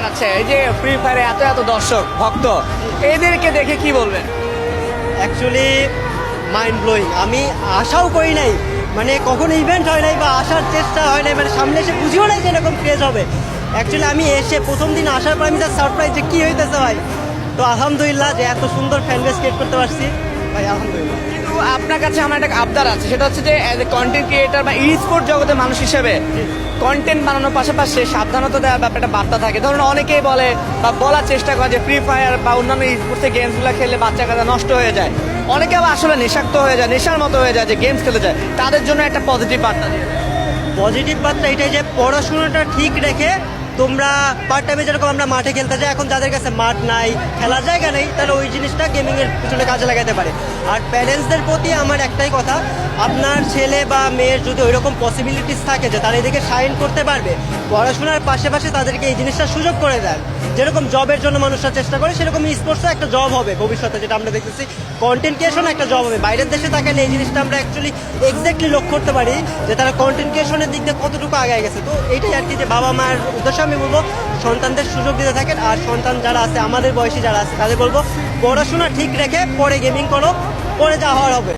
আচ্ছা, এই যে ফ্রি ফায়ারে এত এত দর্শক ভক্ত, এদেরকে দেখে কি বলবেন? Actually mind blowing. আমি আশাও করি নাই, মানে কখনো ইভেন্ট হয় নাই বা আসার চেষ্টা হয় নাই, মানে সামনে এসে বুঝিও নাই যে এরকম ক্রেজ হবে। অ্যাকচুয়ালি আমি এসে প্রথম দিন আসার পর আমি যা সারপ্রাইজ যে কী হইতেছে ভাই। তো আলহামদুলিল্লাহ যে এত সুন্দর ফ্যান বেস ক্রিয়েট করতে পারছি ভাই, আলহামদুলিল্লাহ। কিন্তু আপনার কাছে আমার একটা আবদার আছে, সেটা হচ্ছে যে অ্যাজ এ কন্টেন্ট ক্রিয়েটার বা ই স্পোর্ট জগতের মানুষ হিসেবে কন্টেন্ট বানানোর পাশাপাশি সাবধানতা দেওয়ার ব্যাপারে একটা বার্তা থাকে। ধরুন অনেকেই বলে বা বলার চেষ্টা করে যে ফ্রি ফায়ার বা অন্যান্য স্পোর্টসের গেমসগুলো খেললে বাচ্চা কাচ্চা নষ্ট হয়ে যায়, অনেকে আবার আসলে নেশাক্ত হয়ে যায়, নেশার মতো হয়ে যায় যে গেমস খেলে যায়, তাদের জন্য একটা পজিটিভ বার্তা দিয়ে দেয়। পজিটিভ বার্তা এটাই যে পড়াশোনাটা ঠিক রেখে তোমরা পার্ট টাইমে যেরকম আমরা মাঠে খেলতে যাই, এখন যাদের কাছে মাঠ নাই, খেলার জায়গা নেই, তাহলে ওই জিনিসটা গেমিংয়ের পিছনে কাজে লাগাতে পারে। আর প্যারেন্টসদের প্রতি আমার একটাই কথা, আপনার ছেলে বা মেয়ের যদি ওইরকম পসিবিলিটিস থাকে যে তারা এদিকে শাইন করতে পারবে, পড়াশোনার পাশাপাশি তাদেরকে এই জিনিসটা সুযোগ করে দেন। যেরকম জবের জন্য মানুষরা চেষ্টা করে, সেরকম স্পোর্টসও একটা জব হবে ভবিষ্যতে, যেটা আমরা দেখতেছি কন্টেন্ট ক্রিয়েশন একটা জব হবে। বাইরের দেশে তাকালে এই জিনিসটা আমরা অ্যাকচুয়ালি এক্স্যাক্টলি লক্ষ্য করতে পারি যে তারা কন্টেন্ট ক্রিয়েশনের দিক দিয়ে কতটুকু আগে গেছে। তো এইটাই আর কি, যে বাবা মায়ের উদ্দেশ্যে আমি বলবো সন্তানদের সুযোগ দিতে থাকেন। আর সন্তান যারা আছে, আমাদের বয়সী যারা আছে, তাদের বলবো পড়াশোনা ঠিক রেখে পরে গেমিং করো, পরে যা হওয়ার হবে।